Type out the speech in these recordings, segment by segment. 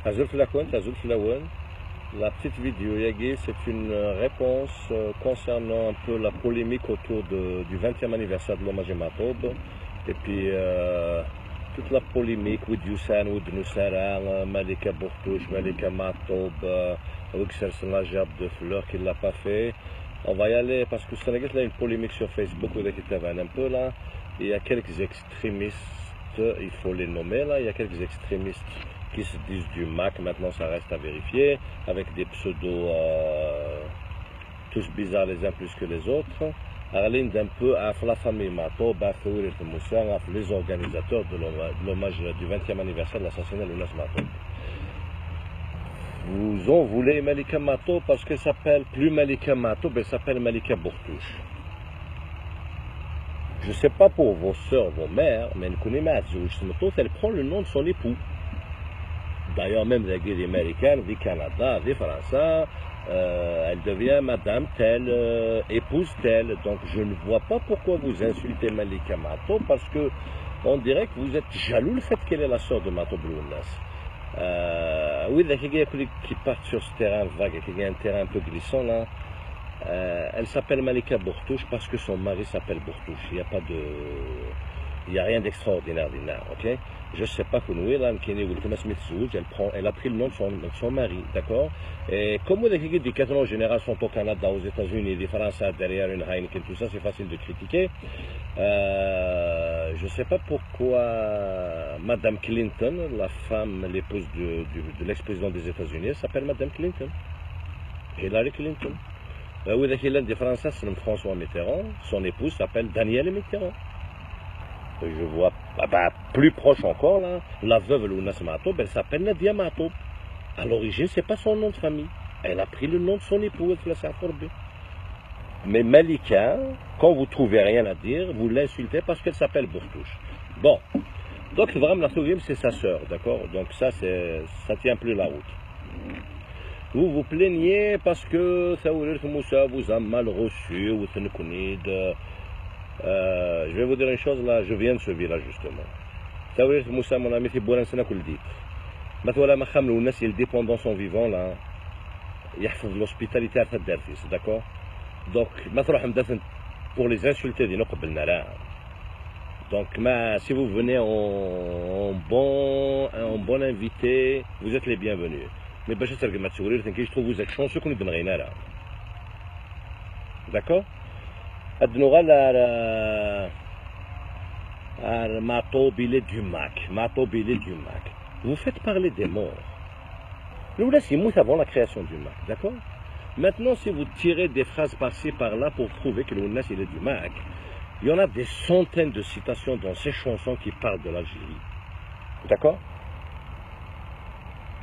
Azul Flakouane, Azul Flaouane. La petite vidéo Yagi, c'est une réponse concernant un peu la polémique autour du 20e anniversaire de l'hommage à Matob. Et puis toute la polémique, Oud Youssan, Oud Noussara, Malika Bourtouche, Malika Matob, Ouksel Sanajab de Fleur qui ne l'a pas fait. On va y aller parce que Sénégal a une polémique sur Facebook, un peu là. Il y a quelques extrémistes, il faut les nommer là, il y a quelques extrémistes qui se disent du MAC, maintenant ça reste à vérifier, avec des pseudos tous bizarres les uns plus que les autres. Arline d'un peu à la famille Mato, les organisateurs de l'hommage du 20e anniversaire de l'assassinat de Lounas Mato. Vous en voulez Malika Mato parce qu'elle s'appelle plus Malika Mato, mais elle s'appelle Malika Bourtouche. Je ne sais pas pour vos soeurs, vos mères, mais elle prend le nom de son époux. D'ailleurs, même les Américaines, des Canada, des Français, elle devient madame telle, épouse telle. Donc, je ne vois pas pourquoi vous insultez Malika Mato, parce que on dirait que vous êtes jaloux le fait qu'elle est la sœur de Mato Blounas. Oui, il y a qui partent sur ce terrain vague, il y a un terrain un peu glissant là. Elle s'appelle Malika Bourtouche parce que son mari s'appelle Bourtouche. Il n'y a rien d'extraordinaire, ok? Je ne sais pas qu'on est là, elle a pris le nom de son mari, d'accord? Et comme les 4 ans en général sont au Canada, aux États-Unis, les Français derrière une Heineken, tout ça, c'est facile de critiquer. Je ne sais pas pourquoi Madame Clinton, la femme, l'épouse de l'ex-président des États-Unis, s'appelle Madame Clinton. Hillary Clinton. Oui, des Français, c'est François Mitterrand. Son épouse s'appelle Danielle Mitterrand. Je vois plus proche encore, là, la veuve Lounas Matob, elle s'appelle Nadia Matob. À l'origine, ce n'est pas son nom de famille. Elle a pris le nom de son époux, elle s'est accordée. Mais Malika, quand vous ne trouvez rien à dire, vous l'insultez parce qu'elle s'appelle Bourtouche. Bon, donc vraiment, la Sougim, c'est sa sœur, d'accord? Donc ça tient plus la route. Vous vous plaignez parce que Saoulir Moussa vous a mal reçu, ou je vais vous dire une chose là, je viens de ce village justement. Saoulir Moussa, mon ami, c'est Bouran Senakouldi. Maintenant, Maham Lounas, il dépend dans son vivant là. Il y a l'hospitalité à Fadderfis, d'accord? Donc, pour les insulter, donc, si vous venez en bon invité, vous êtes les bienvenus. Mais je trouve que vous êtes chanceux qu'on ait donné là. D'accord? Du Mac. Vous faites parler des morts. Nous laissons avant la création du Mac. D'accord? Maintenant, si vous tirez des phrases par-ci par-là pour prouver que l'Ounas il est du Mac, il y en a des centaines de citations dans ces chansons qui parlent de l'Algérie. D'accord?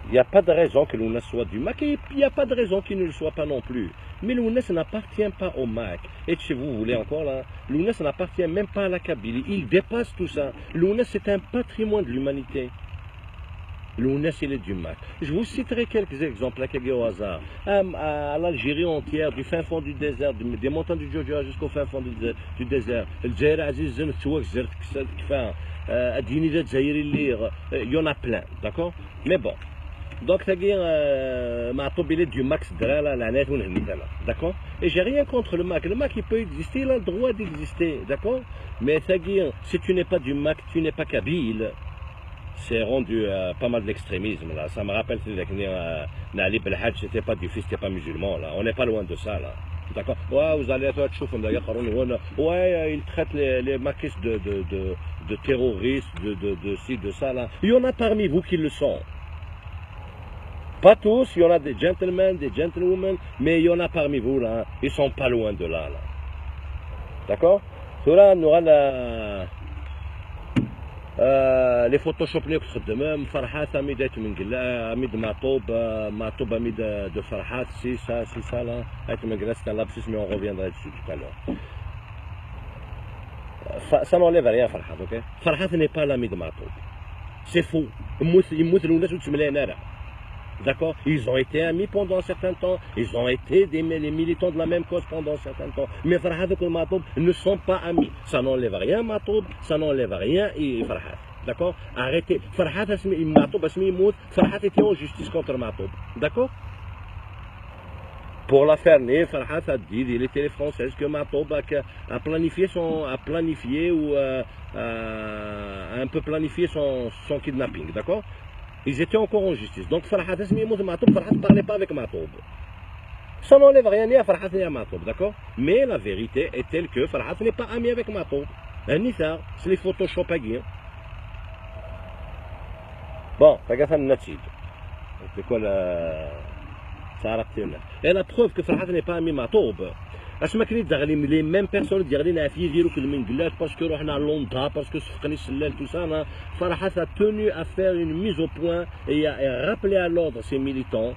Il n'y a pas de raison que l'Ounas soit du Mac et il n'y a pas de raison qu'il ne le soit pas non plus. Mais l'Ounas n'appartient pas au Mac. Et si vous voulez encore là, l'Ounas n'appartient même pas à la Kabylie. Il dépasse tout ça. L'Ounas c'est un patrimoine de l'humanité. L'Ounas il est du Mac. Je vous citerai quelques exemples au hasard. À l'Algérie entière, du fin fond du désert, des montagnes du Georgia jusqu'au fin fond du désert. Il y en a plein, d'accord? Mais bon. Donc, c'est-à-dire, du Max d'accord? Et j'ai rien contre le Mac. Le Mac, il peut exister, il a le droit d'exister, d'accord? Mais c'est-à-dire, si tu n'es pas du Mac, tu n'es pas kabyle. C'est rendu pas mal d'extrémisme, là. Ça me rappelle, Nali Belhadj, c'était pas du fils, c'était pas musulman, là. On n'est pas loin de ça, là. D'accord? Ouais, vous allez être ouais, ils traitent les maquistes de terroristes, de ci, de ça, là. Il y en a parmi vous qui le sont. Pas tous, il y en a des gentlemen, des gentlewomen, mais il y en a parmi vous, là, ils sont pas loin de là, là. D'accord? Là, on aura les Photoshop اللي خدمهم فرحات اميدات من قلا اميد معطوب اميد de فرحات c'est ça là avec من قلا c'est un lapsus mais on reviendra dessus tout à l'heure. Ça n'enlève rien فرحات, ok? فرحات n'est pas l'ami de معطوب. C'est faux. يموت الناس وتسمى لنا. D'accord? Ils ont été amis pendant un certain temps, ils ont été les militants de la même cause pendant un certain temps. Mais Farhad et Matoub ne sont pas amis. Ça n'enlève rien, Matoub, ça n'enlève rien et Farhad. d'accord? Arrêtez. Farhat Matoub Asmi Farhat était en justice contre Matoub, d'accord? Pour la faire naître, Farhat a dit, il est télé française, que Matoub a planifié ou un peu planifié son kidnapping, d'accord? Ils étaient encore en justice. Donc Farhat Asmi Matoub, Farhat ne parlait pas avec Matoub. Ça n'enlève rien ni à Farhat ni à Matoub, d'accord? Mais la vérité est telle que Farhat n'est pas ami avec Matoub. Un ça, c'est les Photoshop à guillemets. Bon, regarde le natide. C'est quoi ça a et la preuve que Farhat n'est pas ami Matoub. Est-ce que les mêmes personnes disent parce que nous à Londres, parce que tout ça, Farhat a tenu à faire une mise au point et à rappeler à l'ordre ses militants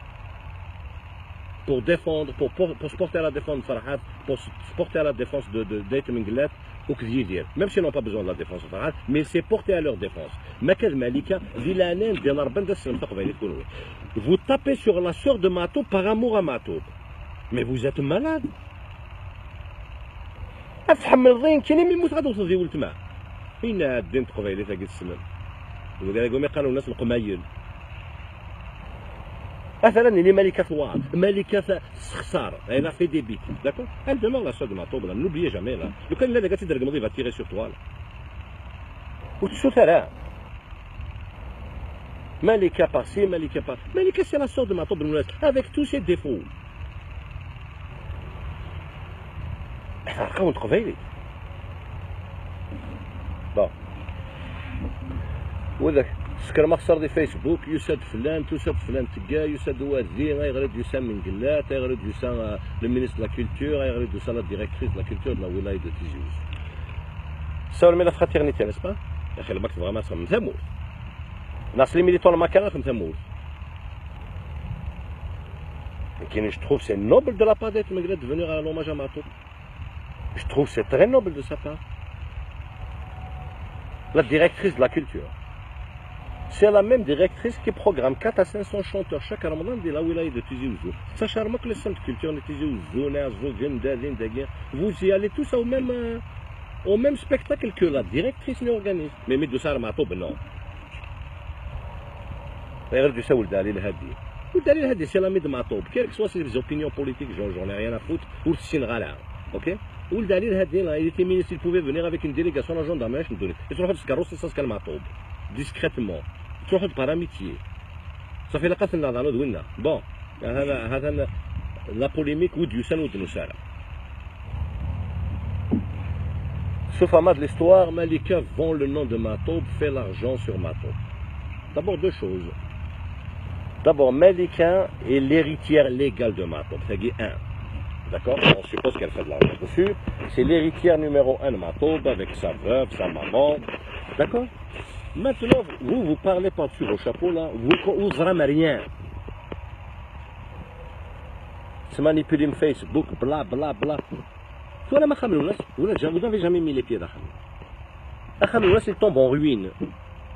pour défendre, pour se porter à la défense de Farhat, pour se porter à la défense d'Ait Minglet ou Kvidir. Même s'ils n'ont pas besoin de la défense de Farhat, mais il s'est porté à leur défense. Vous tapez sur la sœur de Matoub par amour à Matoub. Mais vous êtes malade. أفهم الضين كلمة يموت غادي توصل في ولد معه. فين الدين تقبيلي تاقي السمن. وقالوا قالوا الناس القمايل. مثلا اللي ملكة ثوار ملكة خسارة elle a fait des bêtises d'accord elle demeure la sœur de Matoub là n'oubliez jamais là لو كان لا قالت درك ماضي va tirer sur toi là وتشوف لا ملكة par-ci ملكة par ملكة c'est la sœur de Matoub avec tous ses défauts راكم تقبيلي bon وذاك سكر مخسر دي فيسبوك يسد فلان تسد فلان تلقاه يسد وازين غيغرد يسام من قلات غيغرد يسام لو مينيستر لا كولتور غيغرد يسام لا ديريكتريس لا كولتور de la ولايه دو تيزي وزو ساول مي لا فراتيرنيتي نسبا يا اخي الماكس فريمون سا مزمور ناس لي ميليتون المكان راهم مزمور لكن je trouve c'est noble de la part d'être Minglet de venir à l'hommage à Matoub je trouve c'est très noble de sa part la directrice de la culture. C'est la même directrice qui programme 4 à 500 chanteurs chaque Ramadan de la wilaya de Tizi Ouzou. Ça charme que le centre de culture de Tizi Ouzou, vous y allez tous au même spectacle que la directrice l'organise. Mais Medoussar Matoub, non. Regarde du Saoul Dalil Hadi. Ou Dalil Hadi, c'est l'ami de Matoub. Quelles que soient ses opinions politiques, j'en ai rien à foutre, ou le Ghala. Ok? Ou le Dalil Hadi, il était ministre, il pouvait venir avec une délégation à la gendarmerie, je me donnais. Et tu vois, c'est ça, c'est Matoub. Discrètement. تروحوا par amitié. Ça fait la قتل النظر دوينا. Bon, هذا la polémique ود يوسان ود نسالة. Ce format de l'histoire, Malika vend le nom de Matoub, fait l'argent sur Matoub. D'abord deux choses. D'abord, Malika est l'héritière légale de Matoub. C'est-à-dire un. D'accord? On suppose qu'elle fait de l'argent dessus. C'est l'héritière numéro 1 de Matoub avec sa veuve, sa maman. D'accord? Maintenant, vous parlez par-dessus vos chapeaux là, vous n'oserez rien. C'est manipulé Facebook, bla bla bla. Vous n'avez jamais mis les pieds dans Khamoulas. Il tombe en ruine.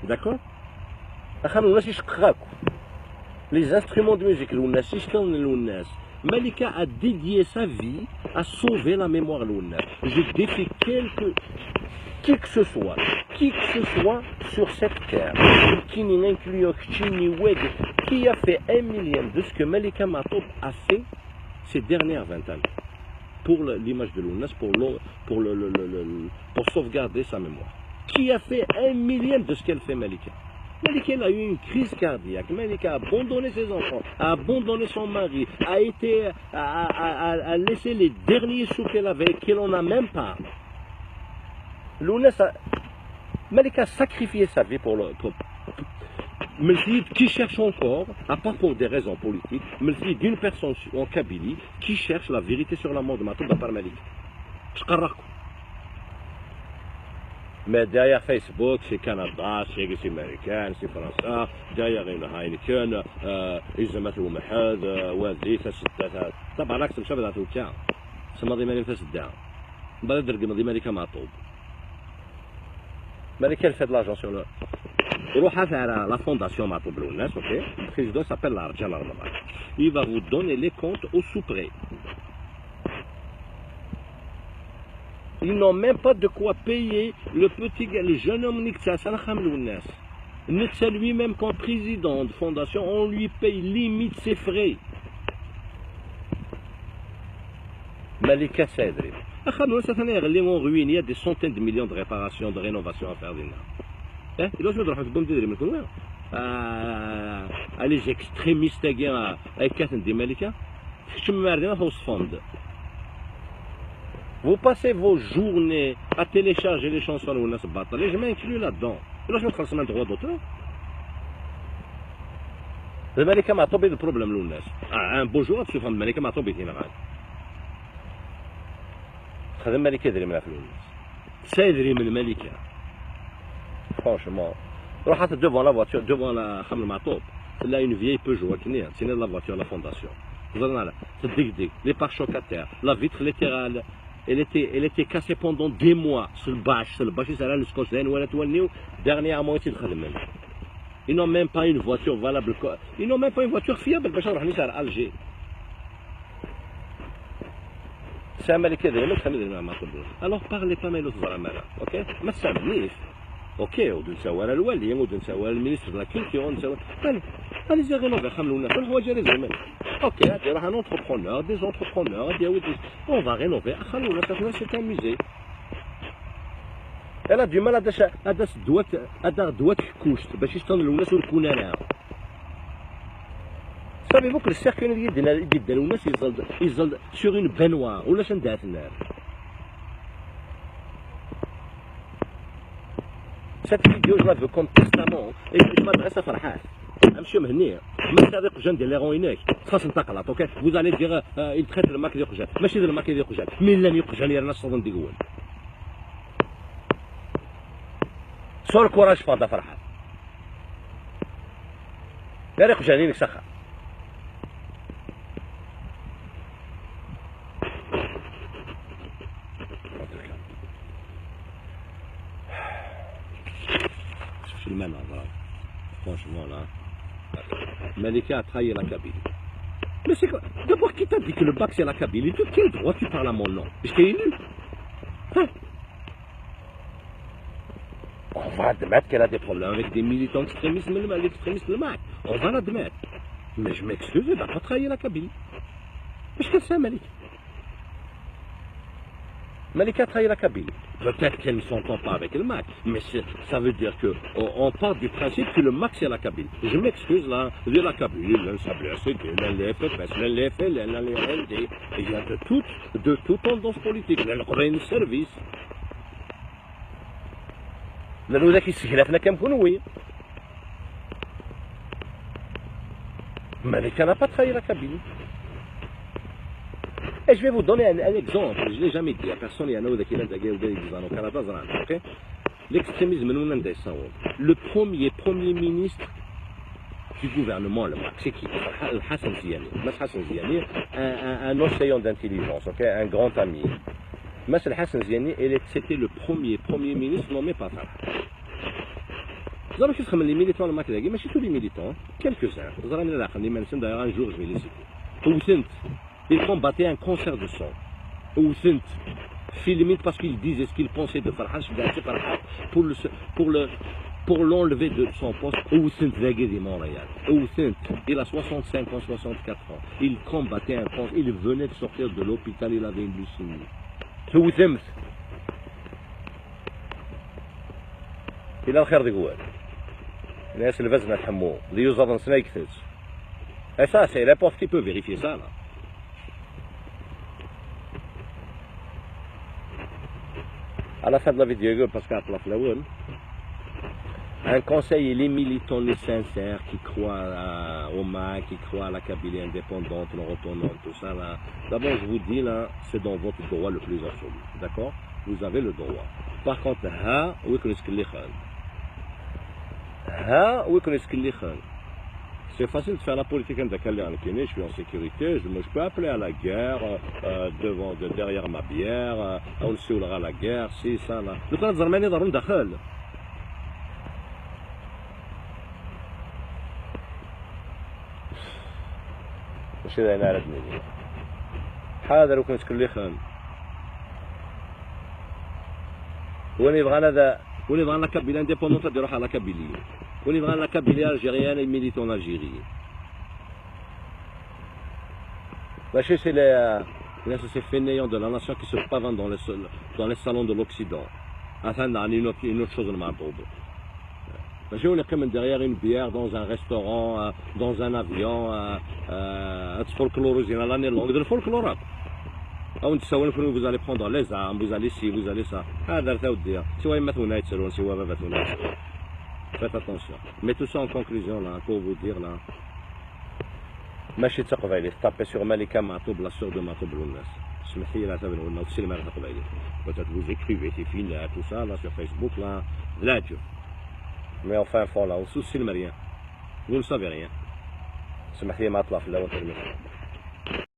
D'accord? Les instruments de musique, Malika a dédié sa vie à sauver la mémoire de l'Ounna. Je défie qui que ce soit sur cette terre, qui a fait 1 millième de ce que Malika Matoub a fait ces dernières 20 années pour l'image de l'UNES, pour sauvegarder sa mémoire. Qui a fait 1 millième de ce qu'elle fait Malika. Malika a eu une crise cardiaque. Malika a abandonné ses enfants, a abandonné son mari, a laissé les derniers sous qu'elle avait, qu'elle n'en a même pas. Malika a sacrifié sa vie pour qui cherche encore, à part pour des raisons politiques, d'une personne en Kabylie qui cherche la vérité sur la mort de Matoub par Malika. Mais derrière Facebook, c'est Canada, c'est américain, c'est français, derrière Heineken, ils mettent le Mahad, Wadi, ça طبعا عكس الشباب ذاته وكان سماضي مالي فاس الدعم بلد درق ماضي مالي كمعطوب مالي كان fait de l'argent sur le روح à la fondation Matoub Lounas, ok? Le président s'appelle l'Arjan Armamak. Il va vous donner les comptes au sous-près. Ils n'ont même pas de quoi payer le jeune homme Nikta, ça Nikta lui-même, comme président de fondation, on lui paye limite ses frais. Malika Sadri. Ils vont ruiner, il y a des centaines de millions de réparations, de rénovations à faire. Les extrémistes des Malika, vous passez vos journées à télécharger les chansons où on se bat. Je m'inclus là-dedans. Je me trouve un droit d'auteur. Le Malika m'a tombé de problème. Un beau jour, tu fais le Malika m'a tombé. هذا الملك يدري من الفلوس سيدري من الملكة franchement رحت devant la voiture devant la خمر معطوب là une vieille Peugeot c'est la voiture la fondation les pare-chocs à terre la vitre latérale elle était cassée pendant des mois sur le bâche c'est le scotch dernièrement ils n'ont même pas une voiture valable ils n'ont même pas une voiture fiable باش نروح نسهر à Alger. Alors parlez pas mal ok ما تسامحنيش اوكي ونساوي الوالي ونساوي المينيستر de la culture ونساوي allez rénover خملونا كل حوايج ريزومي اوكي هادي راه ان entrepreneur des entrepreneurs on va rénover خلونا c'est un musée. Elle a du mal à دوات كوشت باش يشتغل الناس ويكون انا. Savez-vous que le cercle ils sur une baignoire ou la cette vidéo je la veux comme testament et je m'adresse à Farhat. Monsieur Mehni, vous allez dire il traite le maquis de Khujal. ماشي le maquis de Khujal. Mais لن يخجل يا الناس صدق يقول. صور كوراج فاضة فرحات. لا ريق جانينك سخر. Franchement là, Malika a trahi la Kabylie. Mais c'est quoi? D'abord, qui t'a dit que le bac c'est la Kabylie? De quel droit tu parles à mon nom? Je t'ai élu. Hein? On va admettre qu'elle a des problèmes avec des militants extrémistes, l'extrémiste le MAC. On va l'admettre. Mais je m'excuse, elle n'a pas trahi la Kabylie. Qu'est-ce que c'est, Malika? Malika a trahi la Kabylie. Peut-être qu'elle ne s'entend pas avec le MAC, mais ça veut dire qu'on part du principe que le MAC c'est la Kabylie. Je m'excuse là, de la Kabylie, l'un blessé, l'un les fait, l'un les LD. Il y a de toute tendance politique, l'un revient service. لأنه ذاك يسهلفنا كنكونوا. Malika n'a pas trahi la Kabylie. Et je vais vous donner un exemple, je ne l'ai jamais dit à personne, il y en a qui au Canada, ok? L'extrémisme, le premier ministre du gouvernement, le MAC, c'est qui? Hassan Ziani. Hassan Ziani, un océan d'intelligence, ok? Un grand ami. Hassan Ziani, c'était le premier ministre nommé par Farah. Vous savez que les militants, le MAC, mais c'est tous les militants, quelques-uns. Vous allez me dire, d'ailleurs, un jour, je vais les citer. Ils combattaient un concert de son. Ou filmé parce qu'ils disaient ce qu'ils pensaient de Farhad pour l'enlever de son poste. Ou Montréal. Il a 65 ans, 64 ans. Il combattait un concert. Il venait de sortir de l'hôpital, il avait une leucémie. Il a le de Gouel. Les Sylvestre Nathamou. Les users Snake. Et ça, c'est n'importe qui peut vérifier ça, là. À la fin de la vidéo, parce qu'à la un conseil, les militants, les sincères, qui croient au MAC, qui croient à la Kabylie indépendante, non retournante, tout ça là. D'abord, je vous dis là, c'est dans votre droit le plus absolu. D'accord? Vous avez le droit. Par contre, c'est facile de faire la politique je suis en sécurité, je peux appeler à la guerre, derrière ma bière, on se à la guerre, si, ça, là. Le temps de مش هذا انا ردني هذا لو كنت كل خان وين يبغى هذا وين يبغى la Kabylie indépendante تديروح على Kabylie وين يبغى la Kabylie algérienne et milite en Algérie ماشي c'est ces fainéants de la nation qui se pavanent dans les salons de l'Occident afin d'amener une autre chose المعطوبة ماشي هو اللي يقيم derrière une bière dans un restaurant dans un avion تفولكلوروزين على لونغ de الفولكلور او نتساوى نكونوا vous allez prendre les armes vous allez ci vous allez ça هذا راه وديها سواء مثونا يتسالون سواء ما مثونا faites attention mais tout ça en conclusion là pour vous dire là ماشي تقبايلي تابي سور ملكة معطوب لا سور دو معطوب للناس سمحي لي لا تبنوا لنا وتسلم على تقبايلي peut-être vous écrivez ces films là tout ça là sur Facebook là là Dieu mais enfin fond là on sous rien vous ne savez rien سمحي لي ما اطلع في الاول